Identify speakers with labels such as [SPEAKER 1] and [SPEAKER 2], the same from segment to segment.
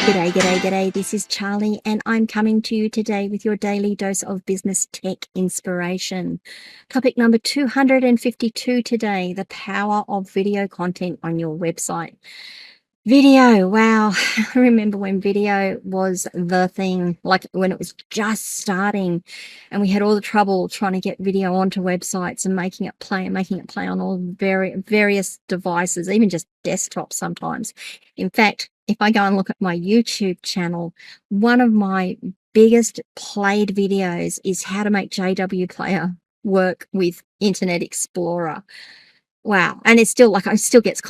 [SPEAKER 1] G'day, g'day, g'day. This is Charlie, and I'm coming to you today with your daily dose of business tech inspiration. Topic number 252 today, the power of video content on your website. Video, wow. I remember when video was the thing, like when it was just starting, and we had all the trouble trying to get video onto websites and making it play on all various devices, even just desktops sometimes. In fact, if I go and look at my YouTube channel, one of my biggest played videos is how to make JW Player work with Internet Explorer. Wow. And it's still like, it still gets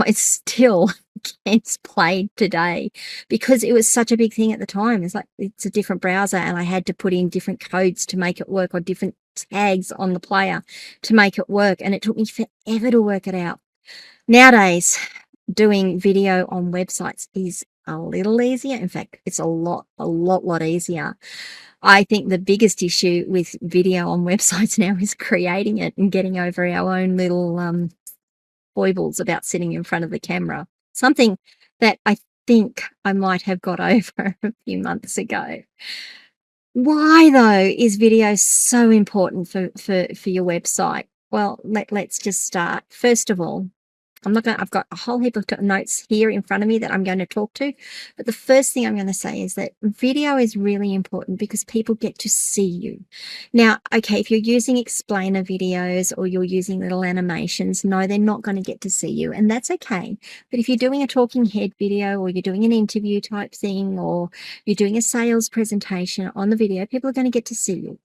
[SPEAKER 1] played today because it was such a big thing at the time. It's like, it's a different browser and I had to put in different codes to make it work, or different tags on the player to make it work. And it took me forever to work it out. Nowadays, doing video on websites is a little easier. In fact, it's a lot easier. I think the biggest issue with video on websites now is creating it and getting over our own little foibles about sitting in front of the camera, something that I think I might have got over a few months ago. Why, though, is video so important for your website? Well, let's just start. First of all, I've got a whole heap of notes here in front of me that I'm going to talk to. But the first thing I'm going to say is that video is really important because people get to see you. Now, okay, if you're using explainer videos or you're using little animations, no, they're not going to get to see you. And that's okay. But if you're doing a talking head video, or you're doing an interview type thing, or you're doing a sales presentation on the video, people are going to get to see you.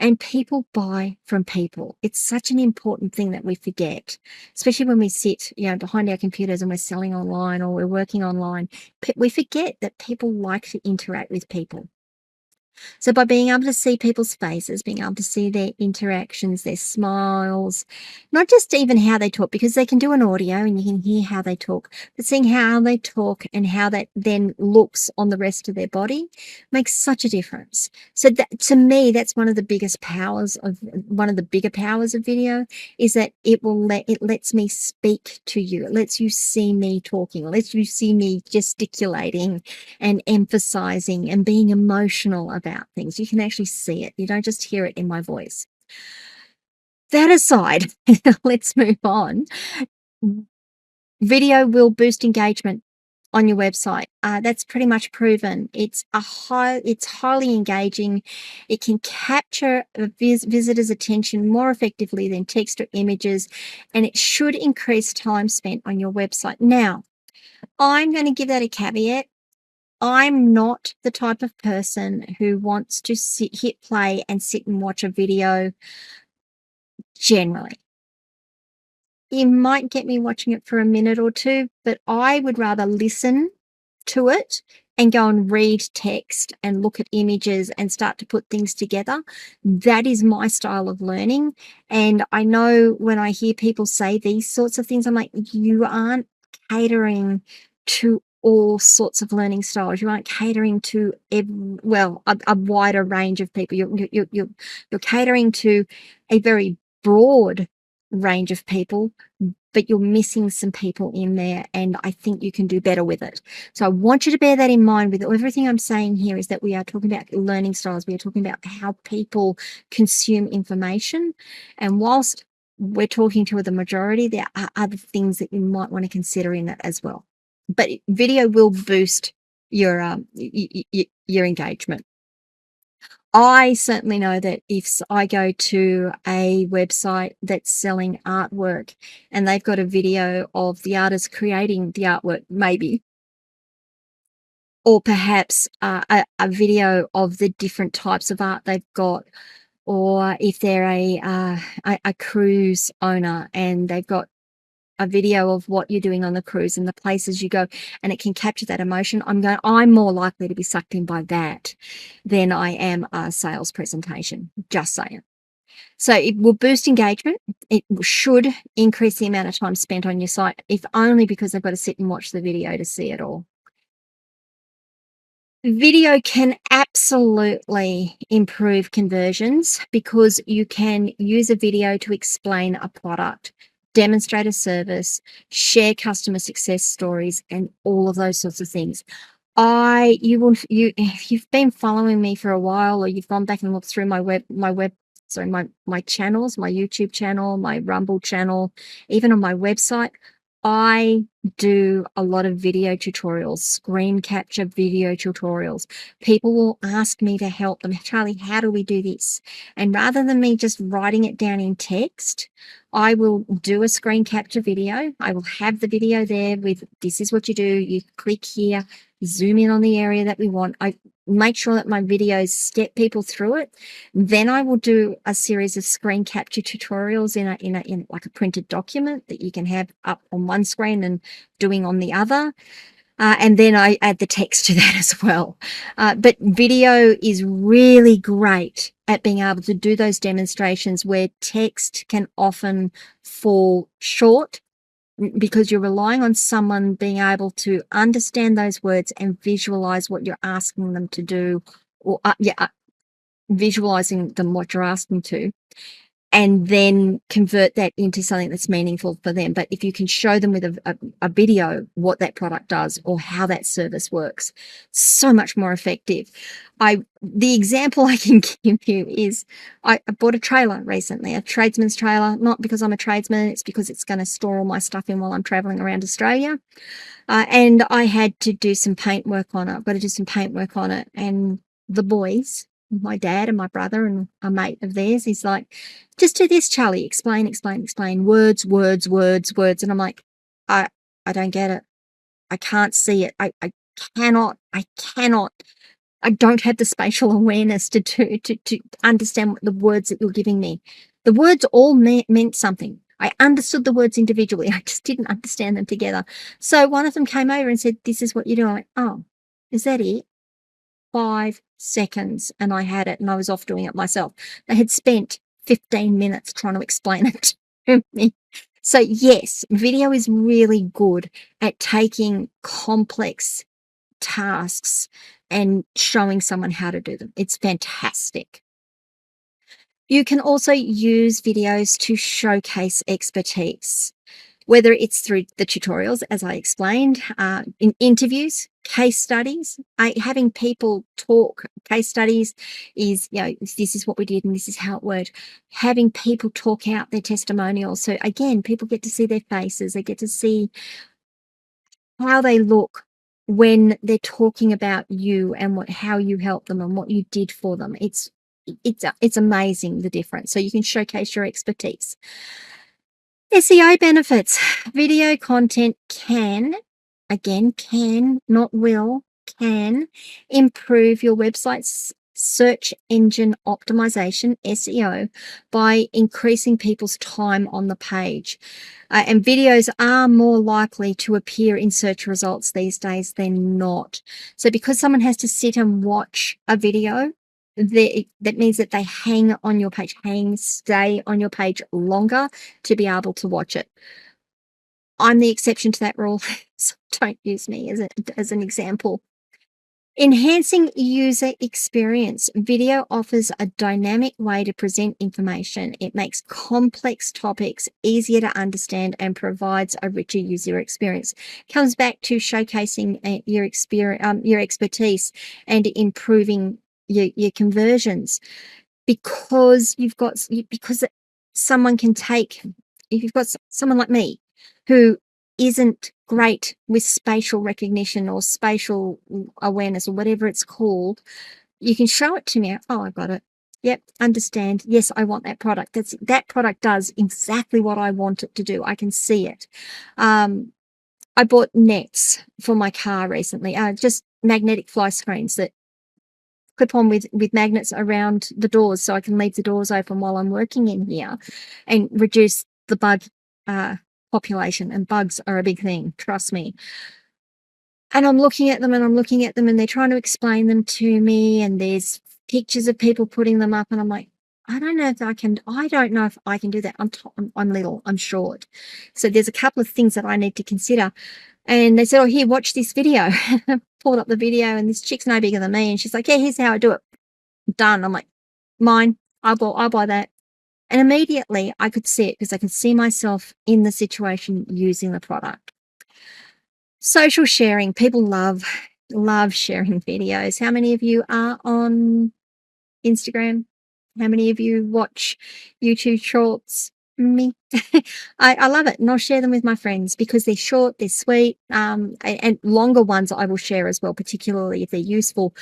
[SPEAKER 1] And people buy from people. It's such an important thing that we forget, especially when we sit, behind our computers and we're selling online or we're working online. We forget that people like to interact with people. So by being able to see people's faces, being able to see their interactions, their smiles, not just even how they talk, because they can do an audio and you can hear how they talk, but seeing how they talk and how that then looks on the rest of their body makes such a difference. So that, to me, that's one of the bigger powers of video, is that it lets me speak to you. It lets you see me talking. It lets you see me gesticulating and emphasizing and being emotional about things. You can actually see it. You don't just hear it in my voice. That aside, let's move on. Video will boost engagement on your website. That's pretty much proven. It's highly engaging. It can capture a visitor's attention more effectively than text or images, and it should increase time spent on your website. Now, I'm going to give that a caveat. I'm not the type of person who wants to hit play and sit and watch a video generally. You might get me watching it for a minute or two, but I would rather listen to it and go and read text and look at images and start to put things together. That is my style of learning. And I know when I hear people say these sorts of things, I'm like, you aren't catering to all sorts of learning styles. You aren't catering to a wider range of people. You're catering to a very broad range of people, but you're missing some people in there, and I think you can do better with it. So I want you to bear that in mind. With everything I'm saying here is that we are talking about learning styles. We are talking about how people consume information, and whilst we're talking to the majority, there are other things that you might want to consider in it as well. But video will boost your engagement. I certainly know that if I go to a website that's selling artwork and they've got a video of the artist creating the artwork, maybe, or perhaps a video of the different types of art they've got, or if they're a cruise owner and they've got a video of what you're doing on the cruise and the places you go, and it can capture that emotion, I'm more likely to be sucked in by that than I am a sales presentation. Just saying. So it will boost engagement. It should increase the amount of time spent on your site, if only because they've got to sit and watch the video to see it all. Video can absolutely improve conversions because you can use a video to explain a product, demonstrate a service, share customer success stories, and all of those sorts of things. If you've been following me for a while, or you've gone back and looked through my channels, my YouTube channel, my Rumble channel, even on my website, I do a lot of video tutorials, screen capture video tutorials. People will ask me to help them. Charly, how do we do this? And rather than me just writing it down in text, I will do a screen capture video. I will have the video there with, this is what you do. You click here, zoom in on the area that we want. I make sure that my videos step people through it. Then I will do a series of screen capture tutorials in like a printed document that you can have up on one screen and doing on the other. And then I add the text to that as well. But video is really great at being able to do those demonstrations where text can often fall short, because you're relying on someone being able to understand those words and visualize what you're asking them to do, or visualizing them what you're asking to, and then convert that into something that's meaningful for them. But if you can show them with a video what that product does or how that service works, so much more effective. The example I can give you is I bought a trailer recently, a tradesman's trailer, not because I'm a tradesman, it's because it's going to store all my stuff in while I'm traveling around Australia. And I had to do some paint work on it. I've got to do some paint work on it. And the boys, my dad and my brother and a mate of theirs, he's like, just do this, Charly, explain, words. And I'm like, I don't get it. I can't see it. I cannot. I don't have the spatial awareness to understand what the words that you're giving me. The words all meant something. I understood the words individually. I just didn't understand them together. So one of them came over and said, this is what you do. I'm like, oh, is that it? 5 seconds, and I had it, and I was off doing it myself. They had spent 15 minutes trying to explain it to me. So yes, video is really good at taking complex tasks and showing someone how to do them. It's fantastic. You can also use videos to showcase expertise, whether it's through the tutorials, as I explained, in interviews, case studies. Having people talk case studies is, this is what we did and this is how it worked. Having people talk out their testimonials. So again, people get to see their faces. They get to see how they look when they're talking about you and how you helped them and what you did for them. It's amazing, the difference. So you can showcase your expertise. SEO benefits. Video content can, not will, can improve your website's search engine optimization, SEO, by increasing people's time on the page. And videos are more likely to appear in search results these days than not. So because someone has to sit and watch a video, that means that they hang on your page, stay on your page longer to be able to watch it. I'm the exception to that rule, so don't use me as an example. Enhancing user experience. Video offers a dynamic way to present information. It makes complex topics easier to understand and provides a richer user experience. Comes back to showcasing your experience, your expertise, and improving your conversions, because someone can take, if you've got someone like me who isn't great with spatial recognition or spatial awareness or whatever it's called, you can show it to me. Oh, I've got it. Yep, understand. Yes, I want that product. That product does exactly what I want it to do. I can see it. I bought nets for my car recently, just magnetic fly screens that clip on with magnets around the doors, so I can leave the doors open while I'm working in here and reduce the bug population. And bugs are a big thing, trust me. And I'm looking at them and they're trying to explain them to me, and there's pictures of people putting them up, and I'm like, I don't know if I can do that. I'm little, I'm short. So there's a couple of things that I need to consider. And they said, oh, here, watch this video. Pulled up the video, and this chick's no bigger than me. And she's like, yeah, here's how I do it. Done. I'm like, mine, I'll buy that. And immediately I could see it, because I could see myself in the situation using the product. Social sharing. People love Love sharing videos. How many of you are on Instagram? How many of you watch YouTube Shorts? Me. I love it, and I'll share them with my friends because they're short, they're sweet, and longer ones I will share as well, particularly if they're useful.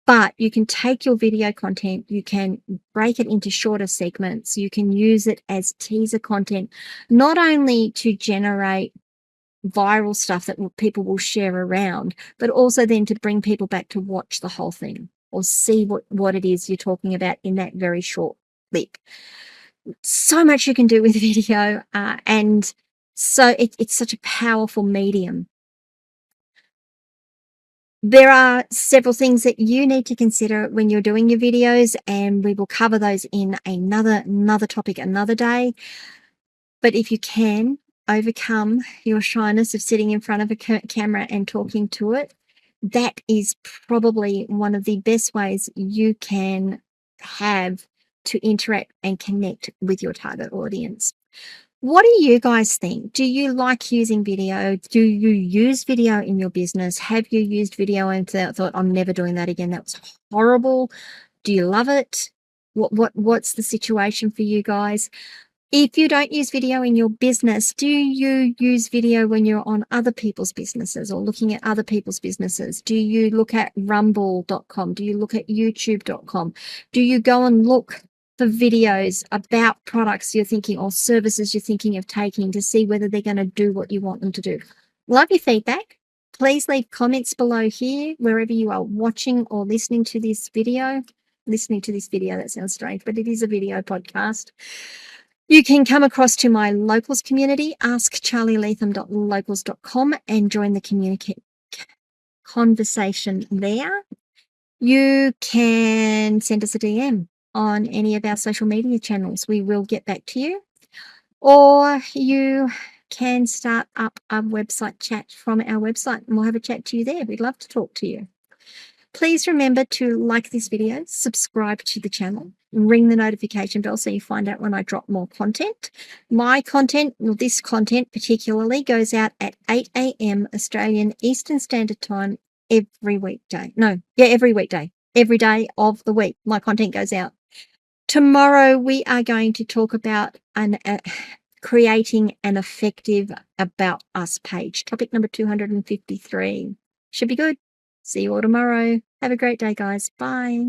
[SPEAKER 1] But you can take your video content, you can break it into shorter segments, you can use it as teaser content, not only to generate viral stuff that people will share around, but also then to bring people back to watch the whole thing or see what it is you're talking about in that very short clip. So much you can do with video, and so it's such a powerful medium. There are several things that you need to consider when you're doing your videos, and we will cover those in another topic another day. But if you can overcome your shyness of sitting in front of a camera and talking to it, that is probably one of the best ways you can have to interact and connect with your target audience. What do you guys think? Do you like using video? Do you use video in your business? Have you used video and thought, I'm never doing that again? That was horrible. Do you love it? What's the situation for you guys? If you don't use video in your business, do you use video when you're on other people's businesses or looking at other people's businesses? Do you look at rumble.com? Do you look at youtube.com? Do you go and look for videos about products you're thinking or services you're thinking of taking to see whether they're going to do what you want them to do? Love your feedback. Please leave comments below here, wherever you are watching or listening to this video. Listening to this video, that sounds strange, but it is a video podcast. You can come across to my locals community, askcharlyleetham.locals.com, and join the conversation there. You can send us a DM on any of our social media channels. We will get back to you. Or you can start up a website chat from our website, and we'll have a chat to you there. We'd love to talk to you. Please remember to like this video, subscribe to the channel, ring the notification bell so you find out when I drop more content. My content, well, this content particularly, goes out at 8 a.m. Australian Eastern Standard Time every weekday. Every weekday. Every day of the week, my content goes out. Tomorrow, we are going to talk about creating an effective About Us page. Topic number 253. Should be good. See you all tomorrow. Have a great day, guys. Bye.